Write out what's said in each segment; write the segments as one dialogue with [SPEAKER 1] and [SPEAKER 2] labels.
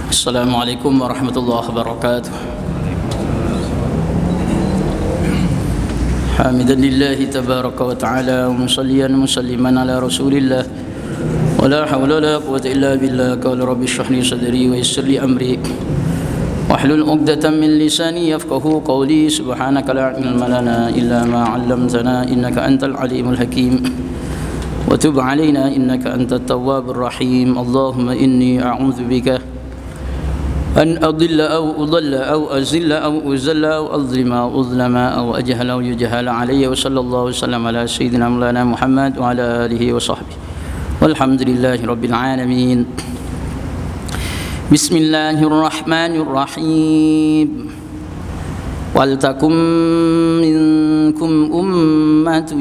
[SPEAKER 1] Assalamualaikum warahmatullahi wabarakatuh. Hamidan lillahi tabaraka wa ta'ala wa musalliyan musalliman ala rasulillah wa la hawla wa la quwwata illa billah. Qala rabbi shrah li sadri wa yassir li amri wahlul 'uqdatam min lisani yafqahu qawli. Subhanaka la ilma lana illa ma 'allamtana innaka antal alimul hakim wa tub 'alaina innaka antat tawwabur rahim. Allahumma inni a'udzu bika أن أضل أو أضل أو أزل أو أزل أو أظلم أو أظلم أو أجهل أو يجهل علي. وصلى الله وسلم على سيدنا مولانا محمد وعلى آله وصحبه والحمد لله رب العالمين. بسم الله الرحمن الرحيم. ولتكن منكم أمة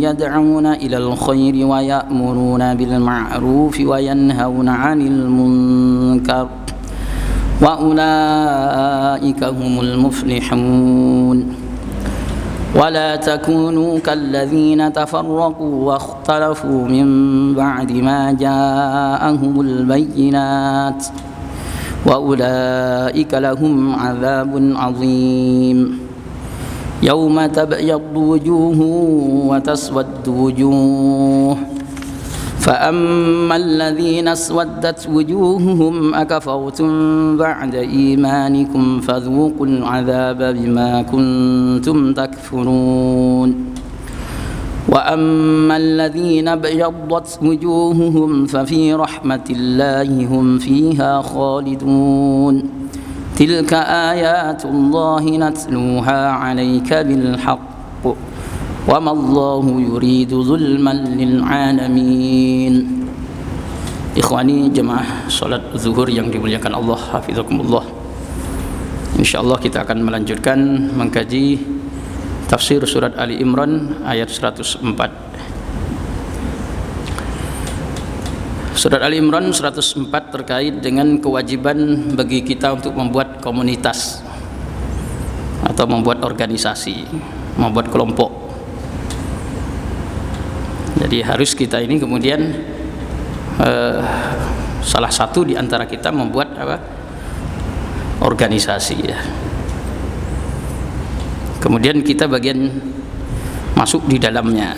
[SPEAKER 1] يدعون إلى الخير ويأمرون بالمعروف وينهون عن المنكر وأولئك هم المفلحون. ولا تكونوا كالذين تفرقوا واختلفوا من بعد ما جاءهم البينات وأولئك لهم عذاب عظيم. يوم تبيض وجوه وتسود وجوه فأما الذين اسودت وجوههم أكفرتم بعد إيمانكم فذوقوا العذاب بما كنتم تكفرون. وأما الذين ابيضت وجوههم ففي رحمة الله هم فيها خالدون. تلك آيات الله نتلوها عليك بالحق وما الله يريد ظلما للعالمين. Ikhwani jemaah salat zuhur yang dimuliakan Allah, hafizakumullah. Insyaallah kita akan melanjutkan mengkaji tafsir surat Ali Imran ayat 104. Surat Ali Imran 104 terkait dengan kewajiban bagi kita untuk membuat komunitas atau membuat organisasi, membuat kelompok. Jadi harus kita ini kemudian salah satu di antara kita membuat organisasi ya. Kemudian kita bagian masuk di dalamnya.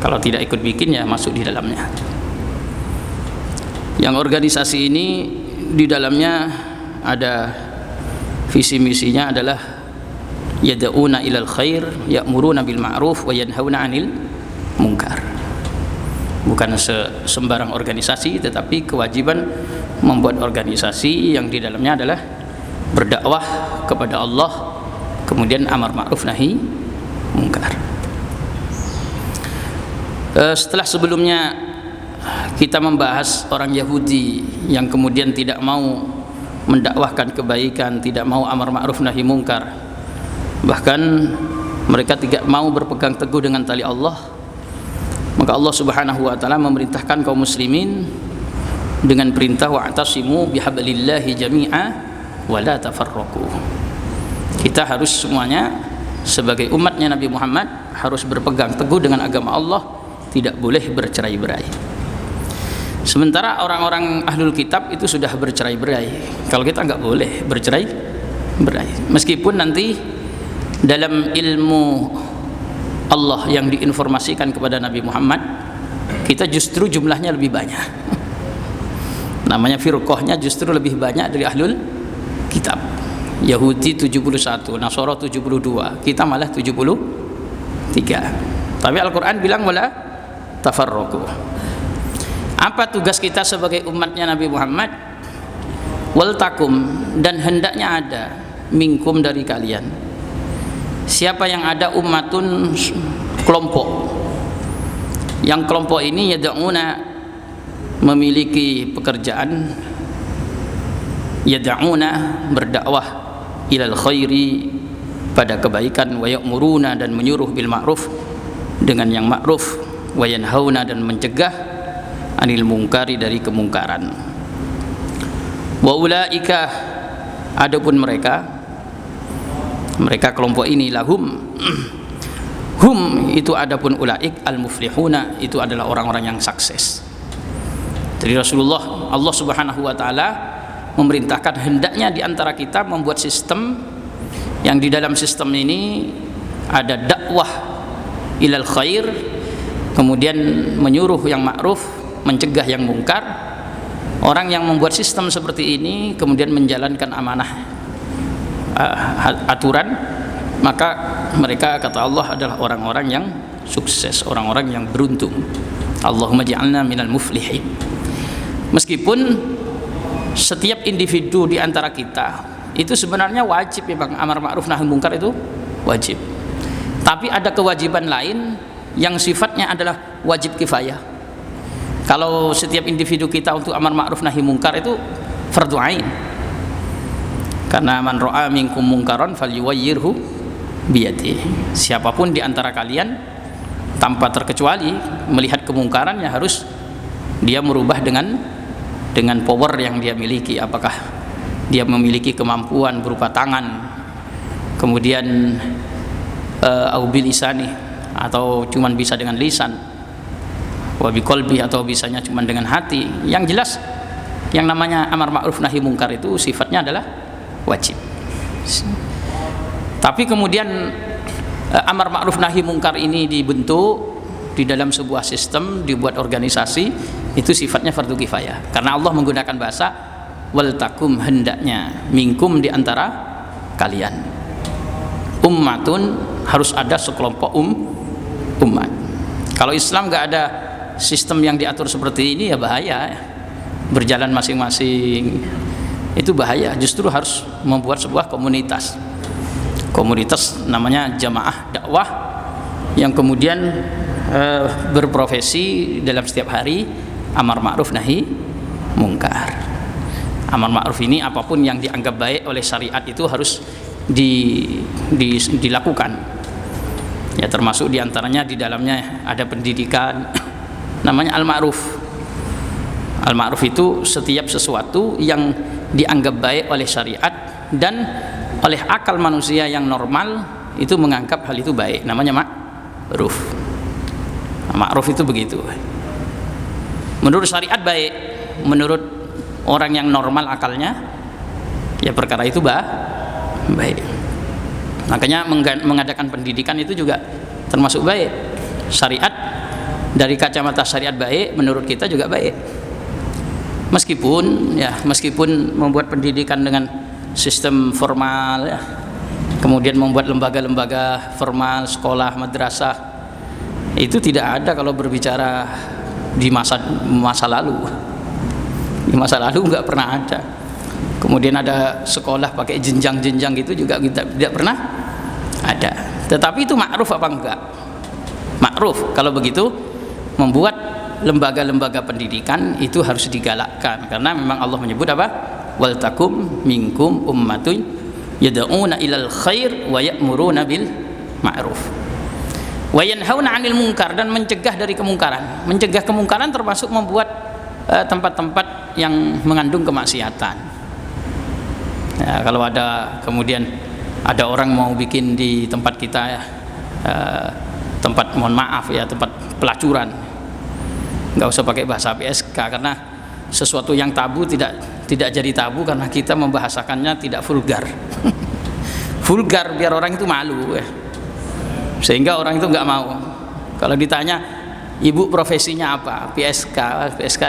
[SPEAKER 1] Kalau tidak ikut bikin ya masuk di dalamnya. Yang organisasi ini di dalamnya ada visi misinya adalah yad'una ilal khair, ya'muruna bil ma'ruf wa yanhauna 'anil munkar. Bukan sembarang organisasi, tetapi kewajiban membuat organisasi yang di dalamnya adalah berdakwah kepada Allah, kemudian amar ma'ruf nahi munkar. Setelah sebelumnya kita membahas orang Yahudi yang kemudian tidak mau mendakwahkan kebaikan, tidak mau amar ma'ruf nahi munkar, bahkan mereka tidak mau berpegang teguh dengan tali Allah. Maka Allah Subhanahu wa taala memerintahkan kaum muslimin dengan perintah wa'tasimu bihablillahi jami'a wa la tafarraqu. Kita harus semuanya sebagai umatnya Nabi Muhammad harus berpegang teguh dengan agama Allah, tidak boleh bercerai-berai. Sementara orang-orang ahlul kitab itu sudah bercerai-berai. Kalau kita enggak boleh bercerai-berai. Meskipun nanti dalam ilmu Allah yang diinformasikan kepada Nabi Muhammad, kita justru jumlahnya lebih banyak. Namanya firqahnya justru lebih banyak dari ahlul kitab. Yahudi 71, Nasara 72, kita malah 73. Tapi Al-Quran bilang wala tafarraqu. Apa tugas kita sebagai umatnya Nabi Muhammad? Wal takum, dan hendaknya ada minkum dari kalian. Siapa yang ada ummatun, kelompok. Yang kelompok ini yad'una, memiliki pekerjaan, yad'una, berdakwah ilal khairi, pada kebaikan, wa ya'muruna, dan menyuruh bil ma'ruf, dengan yang ma'ruf, wa yanhauna, dan mencegah anil munkari, dari kemungkaran. Wa ulaika, adapun mereka kelompok ini, lahum Hum itu adapun ulaik al-muflihuna, itu adalah orang-orang yang sukses. Jadi Rasulullah, Allah Subhanahu wa taala memerintahkan hendaknya di antara kita membuat sistem yang di dalam sistem ini ada dakwah ilal khair, kemudian menyuruh yang ma'ruf, mencegah yang mungkar. Orang yang membuat sistem seperti ini kemudian menjalankan amanah aturan, maka mereka, kata Allah, adalah orang-orang yang sukses, orang-orang yang beruntung. Allahumma ja'alna minal muflihin. Meskipun setiap individu di antara kita itu sebenarnya wajib memang amar ma'ruf nahi mungkar, itu wajib. Tapi ada kewajiban lain yang sifatnya adalah wajib kifayah. Kalau setiap individu kita untuk amar ma'ruf nahi mungkar itu fardhu ain. Karena man ra'a minkum mungkaran falyughayyirhu biyadihi. Siapapun di antara kalian tanpa terkecuali melihat kemungkaran, ya harus dia merubah dengan power yang dia miliki. Apakah dia memiliki kemampuan berupa tangan, kemudian au bil lisani, atau cuman bisa dengan lisan, wa bi qalbi, atau bisanya cuman dengan hati. Yang jelas yang namanya amar ma'ruf nahi mungkar itu sifatnya adalah wajib. Tapi kemudian amar ma'ruf nahi mungkar ini dibentuk di dalam sebuah sistem, dibuat organisasi, itu sifatnya fardu kifayah. Karena Allah menggunakan bahasa wal takum, hendaknya, minkum, di antara kalian, ummatun, harus ada sekelompok umat. Kalau Islam nggak ada sistem yang diatur seperti ini, ya bahaya, berjalan masing-masing, itu bahaya. Justru harus membuat sebuah komunitas namanya jamaah dakwah, yang kemudian berprofesi dalam setiap hari amar ma'ruf nahi mungkar. Amar ma'ruf ini apapun yang dianggap baik oleh syariat itu harus dilakukan, ya, termasuk diantaranya di dalamnya ada pendidikan namanya al-ma'ruf. Al-ma'ruf itu setiap sesuatu yang dianggap baik oleh syariat dan oleh akal manusia yang normal itu menganggap hal itu baik, namanya ma'ruf. Ma'ruf itu begitu. Menurut syariat baik, menurut orang yang normal akalnya, ya perkara itu baik. Makanya mengadakan pendidikan itu juga termasuk baik. Syariat, dari kacamata syariat baik, menurut kita juga baik. Meskipun membuat pendidikan dengan sistem formal, ya, kemudian membuat lembaga-lembaga formal, sekolah, madrasah, itu tidak ada kalau berbicara di masa lalu. Di masa lalu nggak pernah ada. Kemudian ada sekolah pakai jenjang-jenjang gitu juga tidak pernah ada. Tetapi itu ma'ruf apa enggak? Ma'ruf. Kalau begitu, membuat lembaga-lembaga pendidikan itu harus digalakkan, karena memang Allah menyebut apa? Wal takum minkum ummatun yad'una ilal khair wa ya'muruna bil ma'ruf wa yanhauna 'anil munkar, dan mencegah dari kemungkaran. Mencegah kemungkaran termasuk membuat tempat-tempat yang mengandung kemaksiatan. Ya, kalau kemudian ada orang mau bikin di tempat kita tempat, mohon maaf ya, tempat pelacuran, nggak usah pakai bahasa PSK, karena sesuatu yang tabu tidak jadi tabu karena kita membahasakannya tidak vulgar. Vulgar biar orang itu malu, sehingga orang itu nggak mau. Kalau ditanya ibu profesinya apa, PSK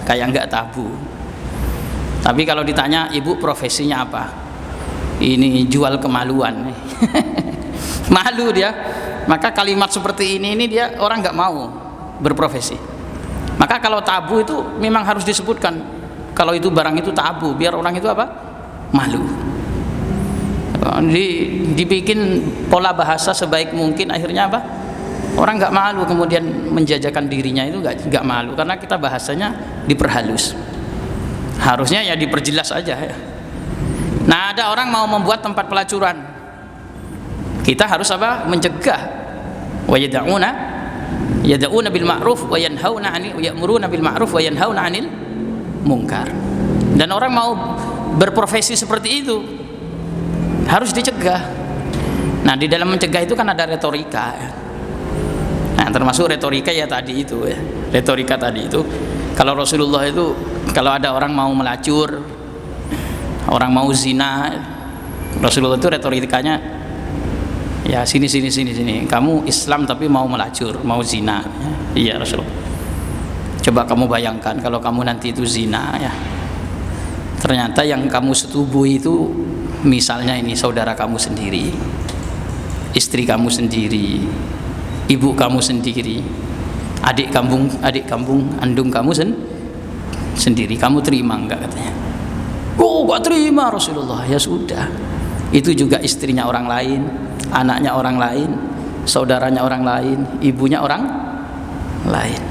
[SPEAKER 1] kayak nggak tabu. Tapi kalau ditanya ibu profesinya apa, ini jual kemaluan. Malu dia. Maka kalimat seperti ini dia orang nggak mau berprofesi. Maka kalau tabu itu memang harus disebutkan. Kalau itu barang itu tabu, biar orang itu apa? Malu. Dibikin pola bahasa sebaik mungkin, akhirnya apa? Orang nggak malu, kemudian menjajakan dirinya itu nggak malu, karena kita bahasanya diperhalus. Harusnya ya diperjelas aja ya. Nah, ada orang mau membuat tempat pelacuran, kita harus apa? Mencegah. Wa yad'una bil ma'ruf wa yanhauna 'anil ya'muruna bil ma'ruf wa yanhauna 'anil munkar. Dan orang mau berprofesi seperti itu harus dicegah. Nah, di dalam mencegah itu kan ada retorika ya. Nah, termasuk retorika ya tadi itu ya. Retorika tadi itu, kalau Rasulullah itu kalau ada orang mau melacur, orang mau zina, Rasulullah itu retorikanya ya sini. Kamu Islam tapi mau melacur, mau zina. Iya Rasulullah. Coba kamu bayangkan kalau kamu nanti itu zina ya. Ternyata yang kamu setubuhi itu misalnya ini saudara kamu sendiri, istri kamu sendiri, ibu kamu sendiri, adik kampung andung kamu sendiri. Kamu terima enggak katanya? Oh, gak terima Rasulullah. Ya sudah, itu juga istrinya orang lain, anaknya orang lain, saudaranya orang lain, ibunya orang lain,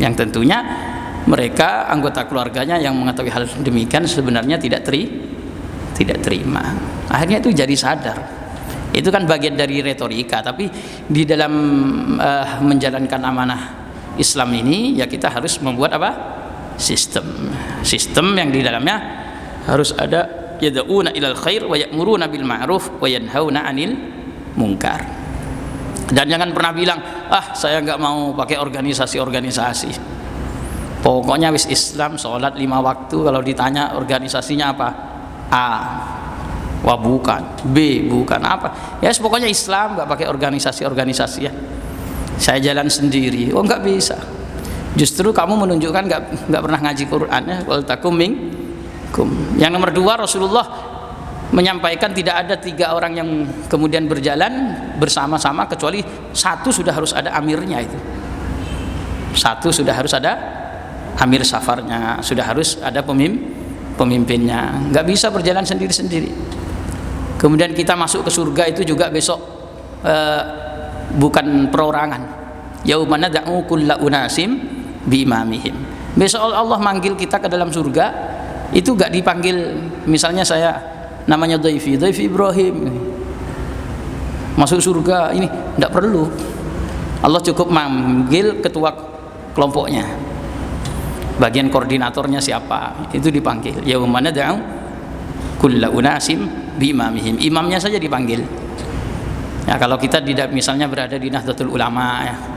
[SPEAKER 1] yang tentunya mereka anggota keluarganya yang mengetahui hal demikian sebenarnya tidak terima. Akhirnya itu jadi sadar. Itu kan bagian dari retorika, tapi di dalam menjalankan amanah Islam ini ya kita harus membuat apa? Sistem yang di dalamnya harus ada yad'una ilal khair wa ya'muruna bil ma'ruf wa yanhauna 'anil munkar. Dan jangan pernah bilang, saya nggak mau pakai organisasi. Pokoknya wis Islam, sholat 5 waktu. Kalau ditanya organisasinya apa? A, wah bukan. B, bukan. Apa? Ya pokoknya Islam, nggak pakai organisasi ya. Saya jalan sendiri. Oh, nggak bisa. Justru kamu menunjukkan nggak pernah ngaji Quran ya. Wal takum minkum. Yang nomor 2, Rasulullah menyampaikan tidak ada 3 orang yang kemudian berjalan bersama-sama kecuali satu sudah harus ada amirnya itu. Satu sudah harus ada amir safarnya, sudah harus ada pemimpinnya. Nggak bisa berjalan sendiri-sendiri. Kemudian kita masuk ke surga itu juga besok bukan perorangan. Yaumana da'u kulla unasim bi imamihim. Besok Allah manggil kita ke dalam surga itu nggak dipanggil misalnya saya namanya Dhaifi Ibrahim masuk surga ini, nggak perlu. Allah cukup manggil ketua kelompoknya, bagian koordinatornya siapa itu dipanggil. Yaumana da'u kulla unasim bi imamihim, imamnya saja dipanggil. Ya kalau kita tidak misalnya berada di Nahdlatul Ulama ya,